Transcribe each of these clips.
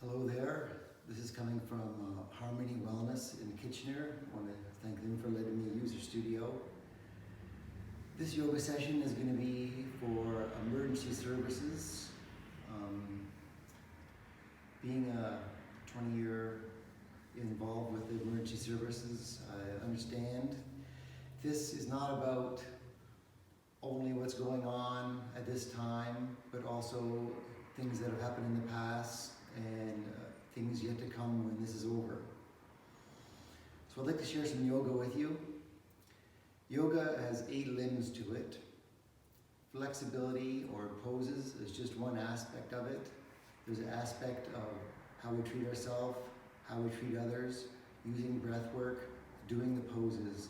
Hello there. This is coming from Harmony Wellness in Kitchener. I want to thank them for letting me use their studio. This yoga session is going to be for emergency services. Being a 20-year involved with the emergency services, I understand this is not about only what's going on at this time, but also things that have happened in the past and things yet to come when this is over. So I'd like to share some yoga with you. Yoga has 8 limbs to it. Flexibility or poses is just one aspect of it. There's an aspect of how we treat ourselves, how we treat others, using breath work, doing the poses.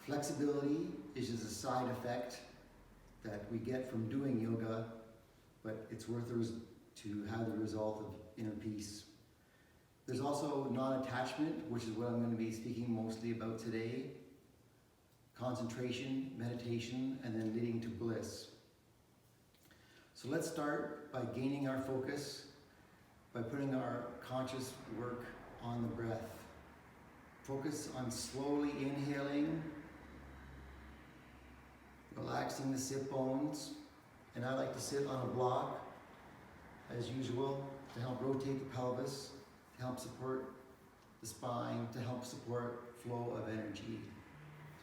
Flexibility is just a side effect that we get from doing yoga, but it's worth to have the result of inner peace. There's also non-attachment, which is what I'm going to be speaking mostly about today. Concentration, meditation, and then leading to bliss. So let's start by gaining our focus, by putting our conscious work on the breath. Focus on slowly inhaling, relaxing the sit bones, and I like to sit on a block as usual to help rotate the pelvis, to help support the spine, to help support flow of energy.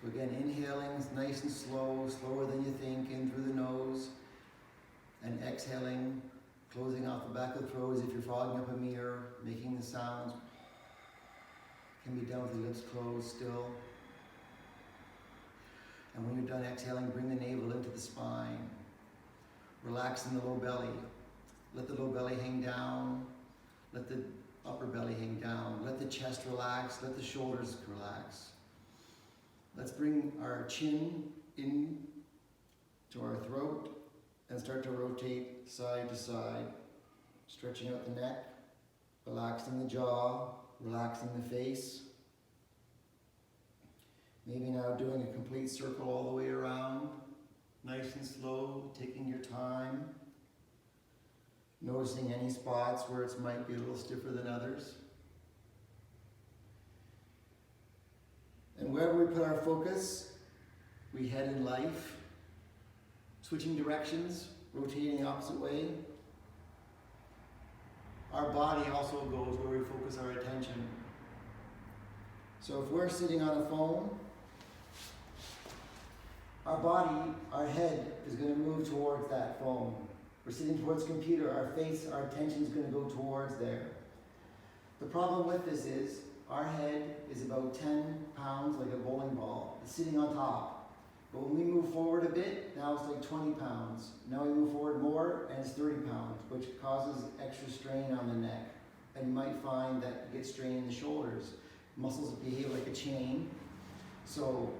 So again, inhaling is nice and slow, slower than you think, in through the nose, and exhaling, closing off the back of the throat as if you're fogging up a mirror, making the sounds. Can be done with the lips closed still. And when you're done exhaling, bring the navel into the spine, relaxing the low belly. Let the low belly hang down, let the upper belly hang down, let the chest relax, let the shoulders relax. Let's bring our chin in to our throat and start to rotate side to side, stretching out the neck, relaxing the jaw, relaxing the face. Maybe now doing a complete circle all the way around, nice and slow, taking your time. Noticing any spots where it might be a little stiffer than others. And wherever we put our focus, we head in life, switching directions, rotating the opposite way. Our body also goes where we focus our attention. So if we're sitting on a phone, our body, our head is going to move towards that phone. We're sitting towards the computer, our face, our attention is going to go towards there. The problem with this is, our head is about 10 pounds, like a bowling ball. It's sitting on top. But when we move forward a bit, now it's like 20 pounds. Now we move forward more, and it's 30 pounds, which causes extra strain on the neck. And you might find that you get strain in the shoulders. Muscles behave like a chain. So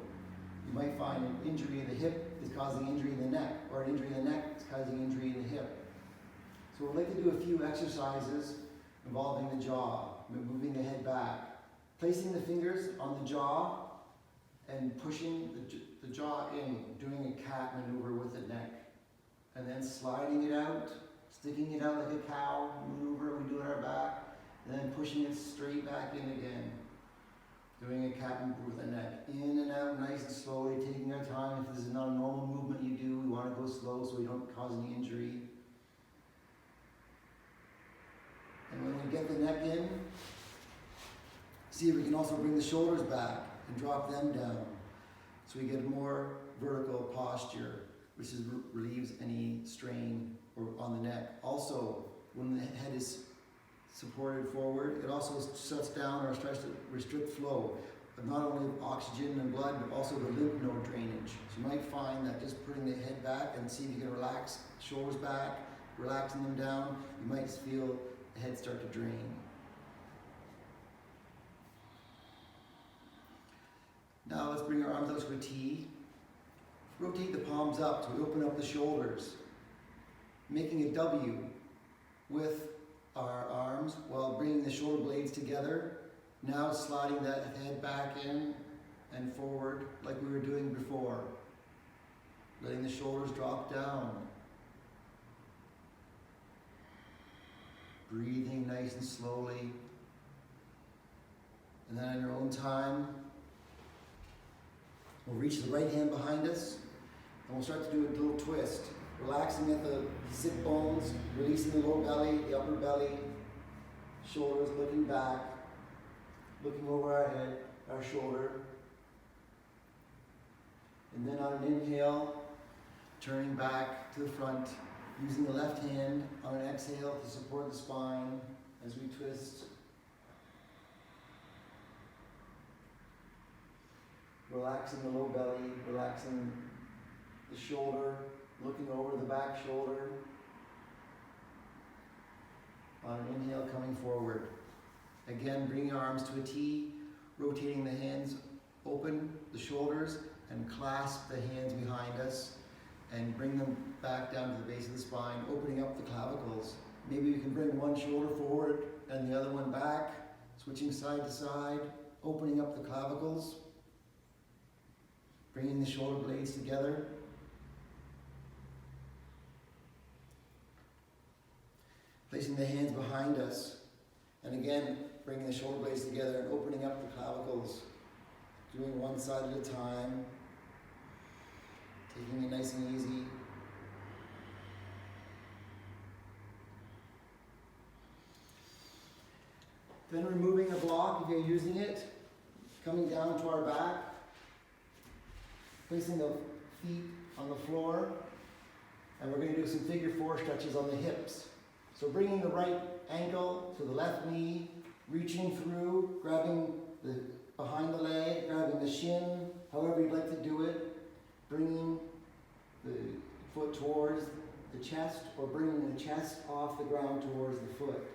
you might find an injury in the hip is causing injury in the neck, or an injury in the neck is causing injury in the hip. So we'd like to do a few exercises involving the jaw, moving the head back, placing the fingers on the jaw and pushing the jaw in, doing a cat maneuver with the neck, and then sliding it out, sticking it out like a cow maneuver we do in our back, and then pushing it straight back in again. Doing a cat maneuver with the neck. In and out, nice and slowly, taking our time. If this is not a normal movement you do, we want to go slow so we don't cause any injury. And when we get the neck in, see if we can also bring the shoulders back and drop them down. So we get more vertical posture, which relieves any strain on the neck. Also, when the head is supported forward, it also shuts down or starts to restrict flow of not only oxygen and blood, but also the lymph node drainage. So you might find that just putting the head back and see if you can relax shoulders back, relaxing them down, you might feel the head start to drain. Now let's bring our arms out to a T. Rotate the palms up to open up the shoulders, making a W with our arms while bringing the shoulder blades together. Now sliding that head back in and forward like we were doing before. Letting the shoulders drop down. breathing nice and slowly. And then on your own time, we'll reach the right hand behind us, and we'll start to do a little twist, relaxing at the sit bones, releasing the lower belly, the upper belly, shoulders looking back, looking over our head, our shoulder. And then on an inhale, turning back to the front, using the left hand on an exhale to support the spine as we twist. Relaxing the low belly, relaxing the shoulder, looking over the back shoulder. On an inhale, coming forward. Again, bring your arms to a T, rotating the hands open, the shoulders, and clasp the hands behind us, and bring them back down to the base of the spine, opening up the clavicles. Maybe you can bring one shoulder forward and the other one back, switching side to side, opening up the clavicles, bringing the shoulder blades together. Placing the hands behind us, and again, bringing the shoulder blades together and opening up the clavicles, doing one side at a time, taking it nice and easy. Then removing a block if you're using it, coming down to our back, placing the feet on the floor, and we're going to do some figure 4 stretches on the hips. So bringing the right ankle to the left knee, reaching through, grabbing the behind the leg, grabbing the shin, however you'd like to do it, bringing the foot towards the chest, or bringing the chest off the ground towards the foot.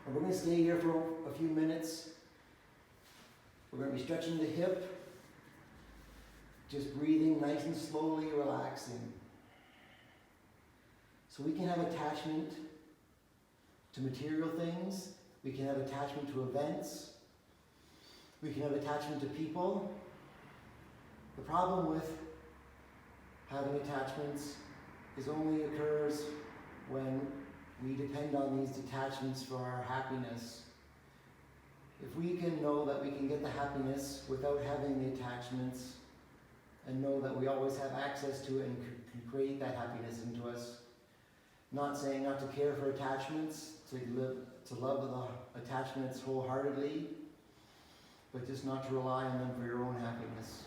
And we're going to stay here for a few minutes. We're going to be stretching the hip, just breathing nice and slowly, relaxing. So we can have attachment to material things, we can have attachment to events, we can have attachment to people. The problem with having attachments is only occurs when we depend on these detachments for our happiness. If we can know that we can get the happiness without having the attachments, and know that we always have access to it and can create that happiness into us, not saying not to care for attachments, to love the attachments wholeheartedly, but just not to rely on them for your own happiness.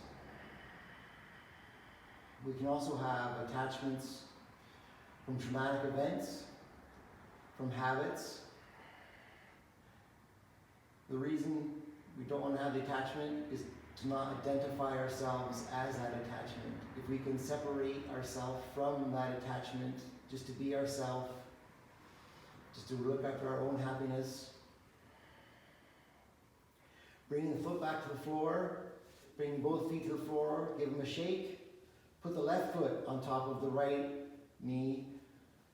We can also have attachments from traumatic events, from habits. The reason we don't want to have the attachment is to not identify ourselves as that attachment. If we can separate ourselves from that attachment, just to be ourselves, just to look after our own happiness. Bringing the foot back to the floor, bringing both feet to the floor, give them a shake. Put the left foot on top of the right knee,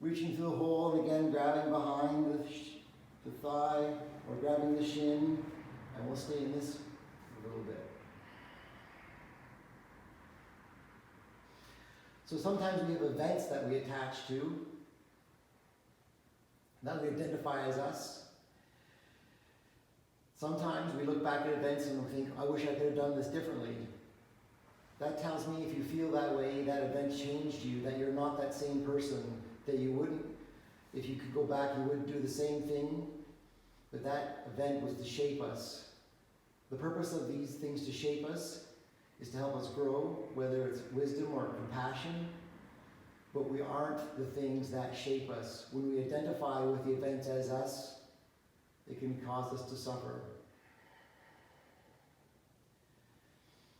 reaching through the hole, and again grabbing behind the thigh, or grabbing the shin, and we'll stay in this a little bit. So sometimes we have events that we attach to, that we identify as us. Sometimes we look back at events and we think, I wish I could have done this differently. That tells me if you feel that way, that event changed you, that you're not that same person, that you wouldn't, if you could go back, you wouldn't do the same thing, but that event was to shape us. The purpose of these things to shape us is to help us grow, whether it's wisdom or compassion, but we aren't the things that shape us. When we identify with the events as us, it can cause us to suffer.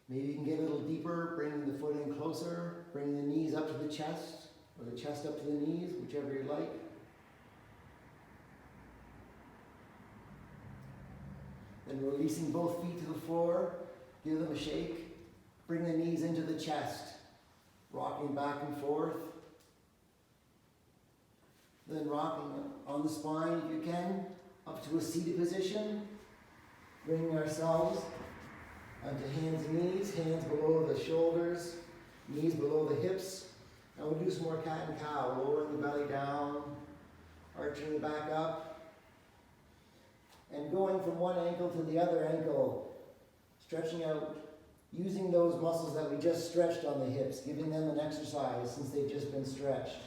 Maybe you can get a little deeper, bringing the foot in closer, bringing the knees up to the chest, or the chest up to the knees, whichever you like. Then releasing both feet to the floor, give them a shake. Bring the knees into the chest, rocking back and forth. Then rocking on the spine if you can, up to a seated position. Bringing ourselves onto hands and knees, hands below the shoulders, knees below the hips. And we'll do some more cat and cow, lowering the belly down, our arching the back up, and going from one ankle to the other ankle, stretching out, using those muscles that we just stretched on the hips, giving them an exercise since they've just been stretched.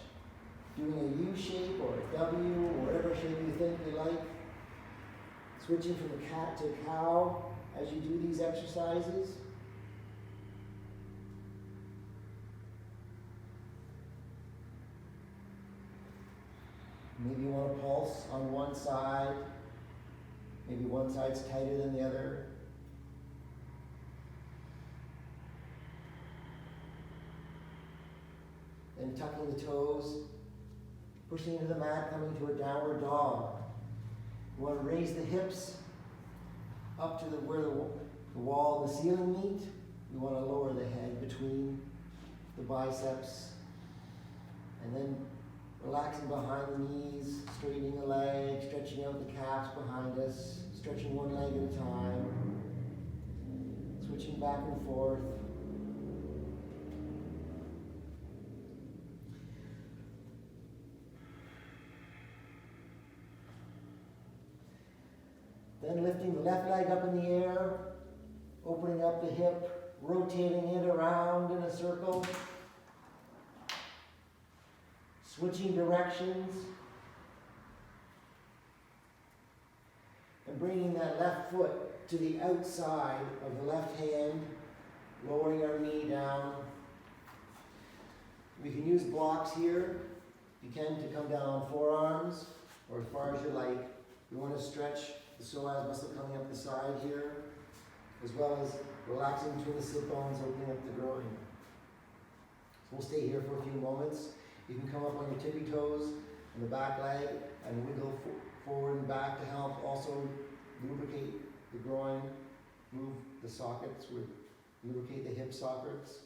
Doing a U shape or a W or whatever shape you think you like. Switching from a cat to cow as you do these exercises. Maybe you want to pulse on one side. Maybe one side's tighter than the other. Then tucking the toes, pushing into the mat, coming to a downward dog. You want to raise the hips up to where the wall and the ceiling meet. You want to lower the head between the biceps. And then relaxing behind the knees, straightening the legs, stretching out the calves behind us, stretching one leg at a time, switching back and forth. Then lifting the left leg up in the air, opening up the hip, rotating it around in a circle, switching directions, and bringing that left foot to the outside of the left hand, lowering our knee down. We can use blocks here. You can to come down on forearms, or as far as you like. We want to stretch the psoas muscle coming up the side here, as well as relaxing between the sit bones, opening up the groin. So we'll stay here for a few moments. You can come up on your tippy toes and the back leg and wiggle forward and back to help also lubricate the groin, move the sockets, lubricate the hip sockets.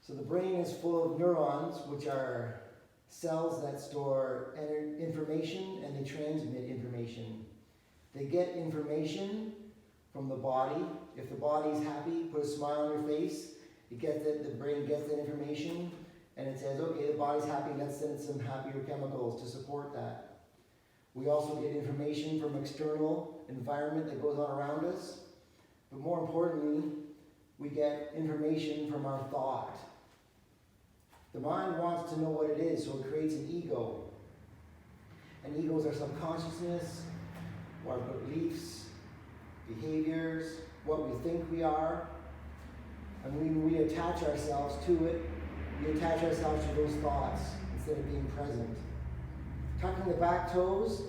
So the brain is full of neurons, which are cells that store information and they transmit information. They get information from the body. If the body's happy, put a smile on your face. It gets it, the brain gets that information and it says, okay, the body's happy, let's send some happier chemicals to support that. We also get information from external environment that goes on around us. But more importantly, we get information from our thought. The mind wants to know what it is, so it creates an ego. And ego is our subconsciousness, our beliefs, behaviors, what we think we are. And when we attach ourselves to it, we attach ourselves to those thoughts instead of being present. Tucking the back toes,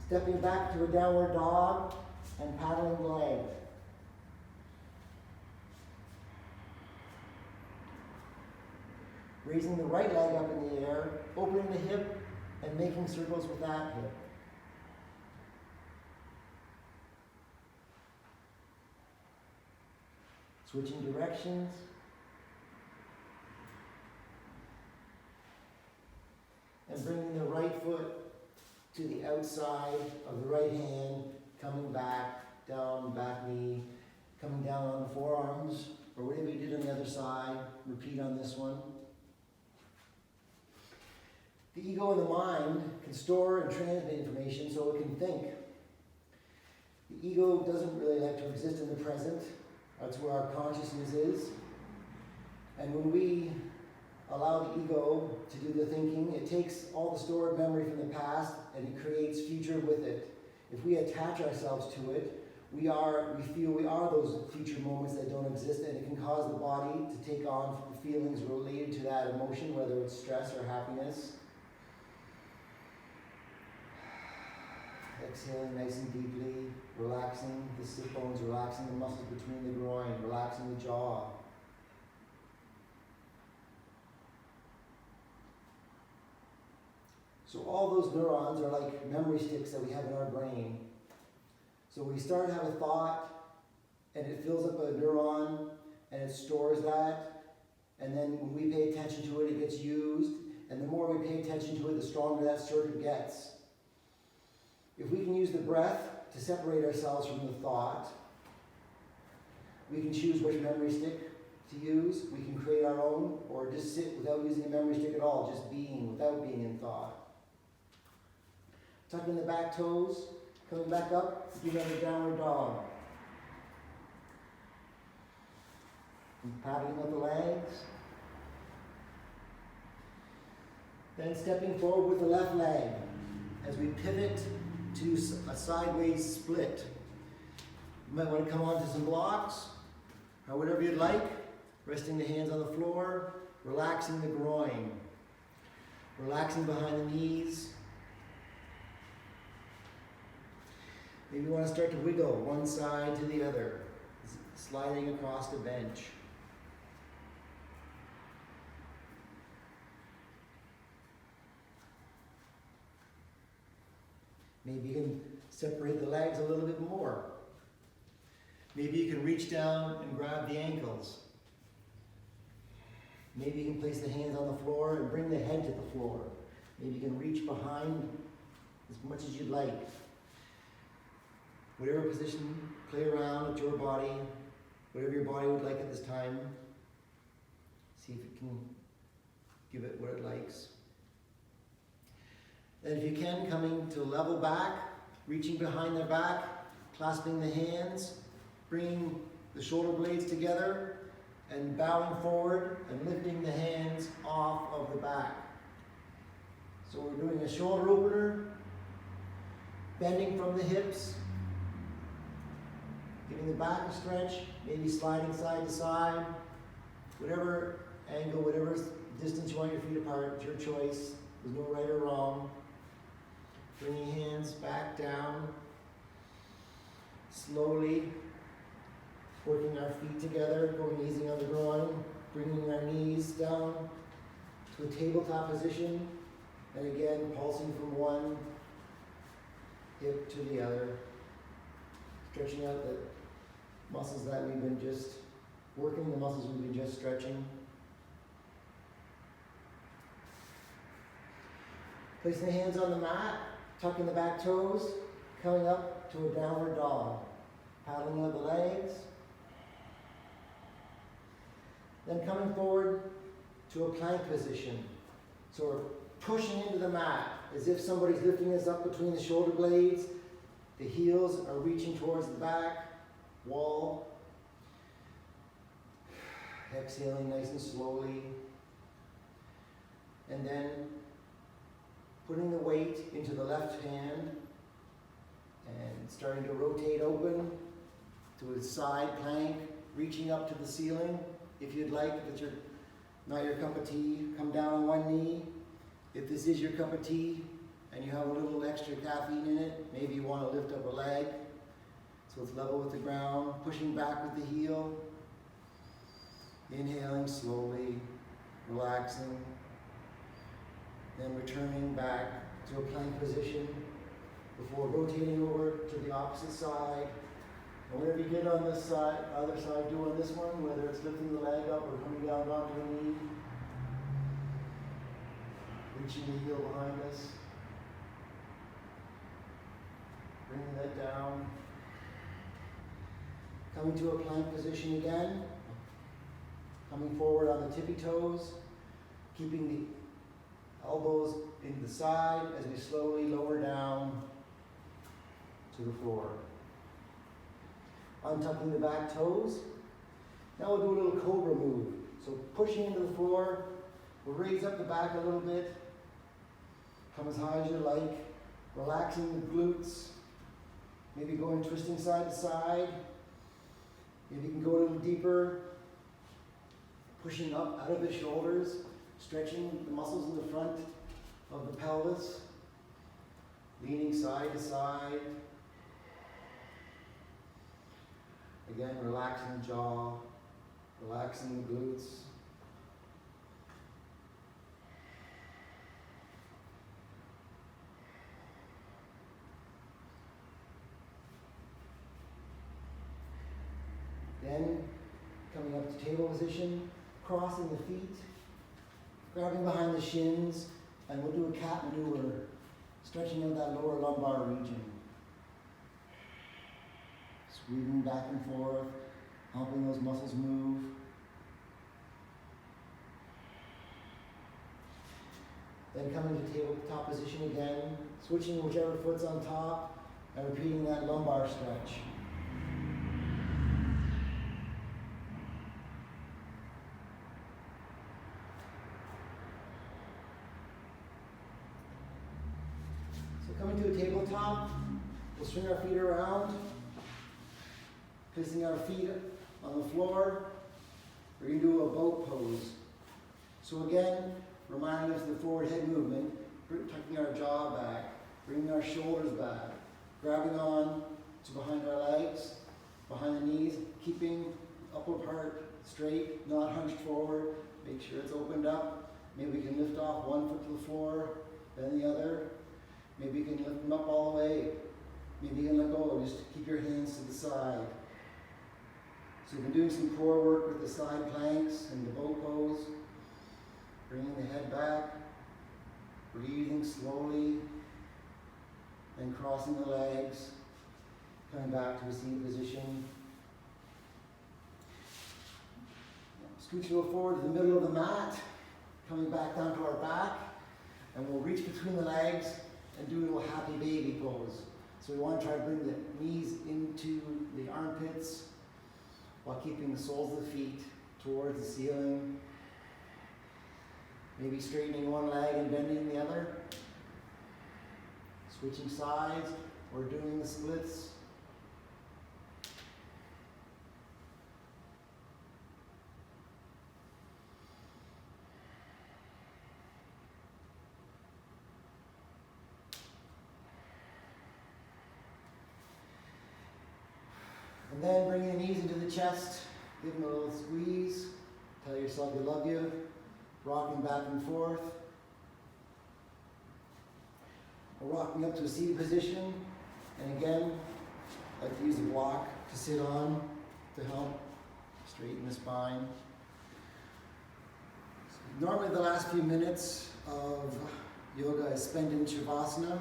stepping back to a downward dog, and paddling the leg. Raising the right leg up in the air, opening the hip, and making circles with that hip. Switching directions. And bringing the right foot to the outside of the right hand, coming back, down, back knee, coming down on the forearms, or whatever you did on the other side. Repeat on this one. The ego in the mind can store and transmit information so it can think. The ego doesn't really like to exist in the present. That's where our consciousness is. And when we allow the ego to do the thinking, it takes all the stored memory from the past and it creates future with it. If we attach ourselves to it, we feel we are those future moments that don't exist, and it can cause the body to take on the feelings related to that emotion, whether it's stress or happiness. Exhaling nice and deeply, relaxing the sit bones, relaxing the muscles between the groin, relaxing the jaw. So all those neurons are like memory sticks that we have in our brain. So we start to have a thought, and it fills up a neuron, and it stores that, and then when we pay attention to it, it gets used, and the more we pay attention to it, the stronger that circuit gets. If we can use the breath to separate ourselves from the thought, we can choose which memory stick to use. We can create our own, or just sit without using a memory stick at all, just being, without being in thought. Tucking the back toes, coming back up, you have a downward dog. And paddling up the legs. Then stepping forward with the left leg as we pivot to a sideways split. You might want to come onto some blocks, or whatever you'd like, resting the hands on the floor, relaxing the groin, relaxing behind the knees. Maybe you want to start to wiggle one side to the other, sliding across the bench. Maybe you can separate the legs a little bit more. Maybe you can reach down and grab the ankles. Maybe you can place the hands on the floor and bring the head to the floor. Maybe you can reach behind as much as you'd like. Whatever position, play around with your body, whatever your body would like at this time. See if it can give it what it likes. And if you can, coming to level back, reaching behind the back, clasping the hands, bringing the shoulder blades together, and bowing forward and lifting the hands off of the back. So we're doing a shoulder opener, bending from the hips, giving the back a stretch, maybe sliding side to side, whatever angle, whatever distance you want your feet apart, it's your choice. There's no right or wrong. Bringing hands back down, slowly working our feet together, going easy on the groin, bringing our knees down to a tabletop position, and again pulsing from one hip to the other, stretching out the muscles that we've been just working, the muscles we've been just stretching. Placing the hands on the mat, tucking the back toes, coming up to a downward dog. Paddling out the legs. Then coming forward to a plank position. So we're pushing into the mat as if somebody's lifting us up between the shoulder blades. The heels are reaching towards the back wall. Exhaling nice and slowly. And then putting the weight into the left hand and starting to rotate open to a side plank, reaching up to the ceiling. If you'd like, if it's not your cup of tea, come down on one knee. If this is your cup of tea and you have a little extra caffeine in it, maybe you want to lift up a leg so it's level with the ground, pushing back with the heel, inhaling slowly, relaxing. Then returning back to a plank position before rotating over to the opposite side. And whatever you did on this side, other side, do on this one, whether it's lifting the leg up or coming down onto the knee. Reaching the heel behind us. Bringing that down. Coming to a plank position again. Coming forward on the tippy toes. Keeping the elbows into the side as we slowly lower down to the floor. Untucking the back toes. Now we'll do a little cobra move. So pushing into the floor, we'll raise up the back a little bit. Come as high as you like. Relaxing the glutes. Maybe going twisting side to side. Maybe you can go a little deeper. Pushing up out of the shoulders. Stretching the muscles in the front of the pelvis, leaning side to side. Again, relaxing the jaw, relaxing the glutes. Then, coming up to table position, crossing the feet, grabbing behind the shins, and we'll do a cat maneuver, stretching out that lower lumbar region. Squeezing back and forth, helping those muscles move. Then coming to tabletop position again, switching whichever foot's on top, and repeating that lumbar stretch. So coming to a tabletop, we'll swing our feet around, placing our feet on the floor. We're going to do a boat pose. So again, reminding us of the forward head movement, tucking our jaw back, bringing our shoulders back, grabbing on to behind our legs, behind the knees, keeping upper part straight, not hunched forward. Make sure it's opened up. Maybe we can lift off one foot to the floor, then the other. Maybe you can lift them up all the way. Maybe you can let go. Just keep your hands to the side. So we've been doing some core work with the side planks and the boat pose. Bringing the head back, breathing slowly, then crossing the legs, coming back to a seated position. Scooch a little forward to the middle of the mat, coming back down to our back, and we'll reach between the legs and do a little happy baby pose. So we want to try to bring the knees into the armpits while keeping the soles of the feet towards the ceiling. Maybe straightening one leg and bending the other. Switching sides or doing the splits. And then bringing the knees into the chest, give them a little squeeze. Tell yourself you love you. Rocking back and forth. We're rocking up to a seated position. And again, I like to use a block to sit on to help straighten the spine. Normally the last few minutes of yoga is spent in Shavasana,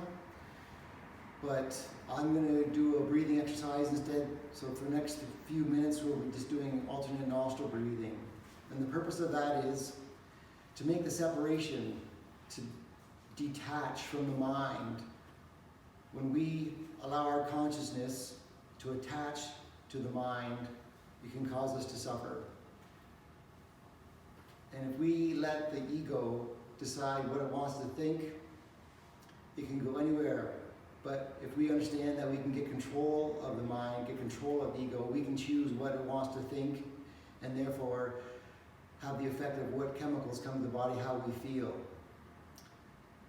but I'm going to do a breathing exercise instead. So for the next few minutes, we'll be just doing alternate nostril breathing. And the purpose of that is to make the separation, to detach from the mind. When we allow our consciousness to attach to the mind, it can cause us to suffer. And if we let the ego decide what it wants to think, it can go anywhere. But if we understand that we can get control of the mind, get control of ego, we can choose what it wants to think, and therefore have the effect of what chemicals come to the body, how we feel.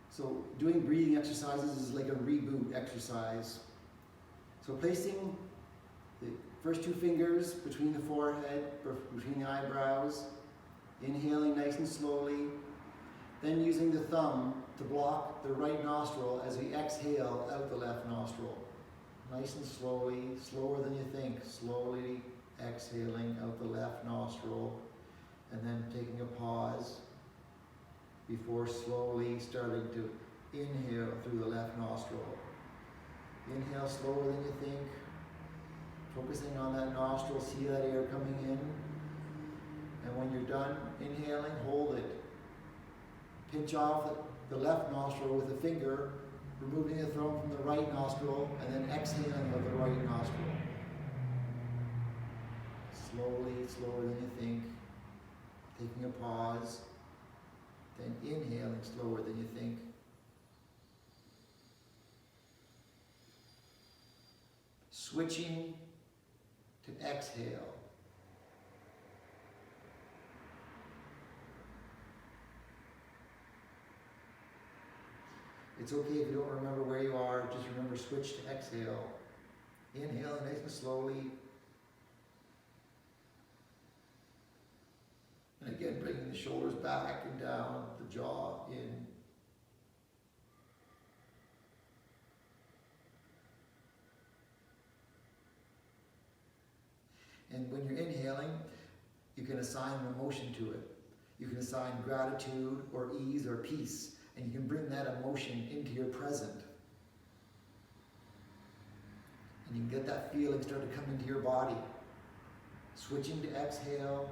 So doing breathing exercises is like a reboot exercise. So placing the first two fingers between the forehead, between the eyebrows, inhaling nice and slowly, then using the thumb to block the right nostril as we exhale out the left nostril. Nice and slowly, slower than you think, slowly exhaling out the left nostril, and then taking a pause before slowly starting to inhale through the left nostril. Inhale slower than you think, focusing on that nostril, see that air coming in, and when you're done inhaling, hold it. Pinch off the left nostril with a finger, removing the thumb from the right nostril, and then exhaling with the right nostril. Slowly, slower than you think. Taking a pause, then inhaling slower than you think. Switching to exhale. It's okay if you don't remember where you are, just remember switch to exhale. Inhale nice and slowly. And again, bringing the shoulders back and down, the jaw in. And when you're inhaling, you can assign an emotion to it. You can assign gratitude or ease or peace, and you can bring that emotion into your present. And you can get that feeling start to come into your body. Switching to exhale.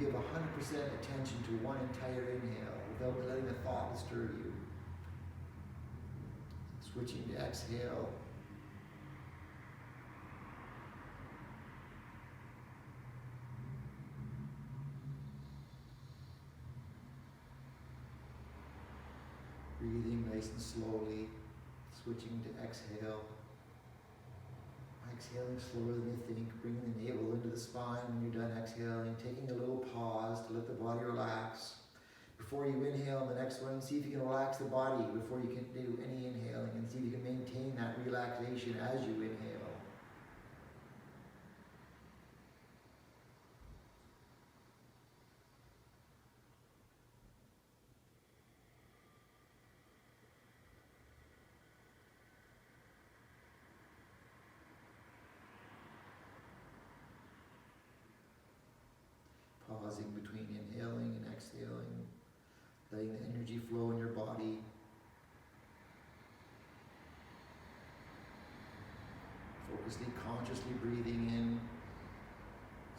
give 100% attention to one entire inhale without letting a thought disturb you. Switching to exhale. Breathing nice and slowly, switching to exhale. Exhaling slower than you think, bringing the navel into the spine when you're done exhaling, taking a little pause to let the body relax. Before you inhale the next one, see if you can relax the body before you can do any inhaling, and see if you can maintain that relaxation as you inhale. Pausing between inhaling and exhaling, letting the energy flow in your body. Focusing, consciously breathing in,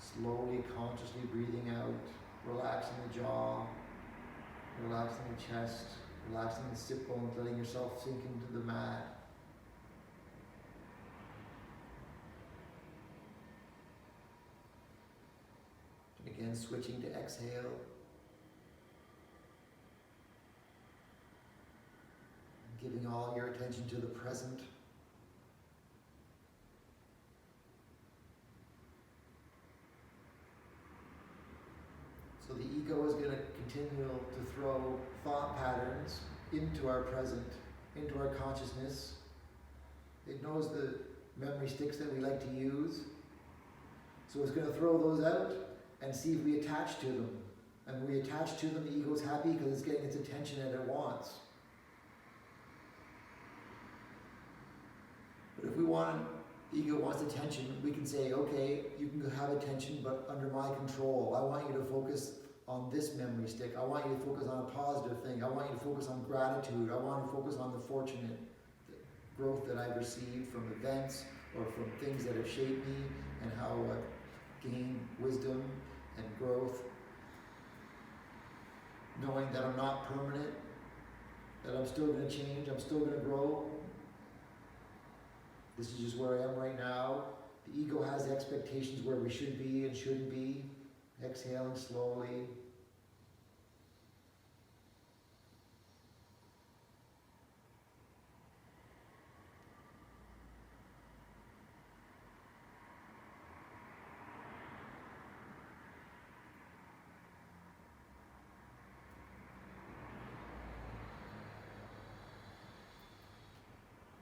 slowly, consciously breathing out, relaxing the jaw, relaxing the chest, relaxing the sit bones, letting yourself sink into the mat. And again, switching to exhale. Giving all your attention to the present. So the ego is going to continue to throw thought patterns into our present, into our consciousness. It knows the memory sticks that we like to use. So it's going to throw those out and see if we attach to them. And when we attach to them, the ego's happy because it's getting its attention that it wants. But if we want, the ego wants attention, we can say, okay, you can have attention, but under my control. I want you to focus on this memory stick. I want you to focus on a positive thing. I want you to focus on gratitude. I want you to focus on the fortunate growth that I've received from events or from things that have shaped me and how I gain wisdom and growth. Knowing that I'm not permanent, that I'm still going to change, I'm still going to grow. This is just where I am right now. The ego has expectations where we should be and shouldn't be. Exhaling slowly.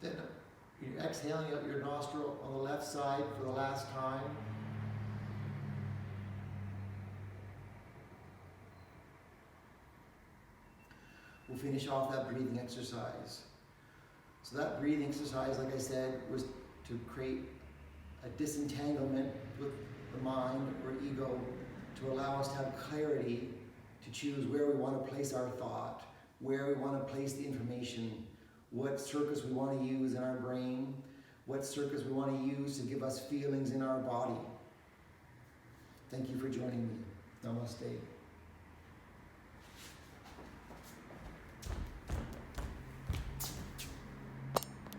Then you're exhaling out your nostril on the left side for the last time. We'll finish off that breathing exercise. So that breathing exercise, like I said, was to create a disentanglement with the mind or ego to allow us to have clarity to choose where we want to place our thought, where we want to place the information, what circuits we want to use in our brain, what circuits we want to use to give us feelings in our body. Thank you for joining me. Namaste.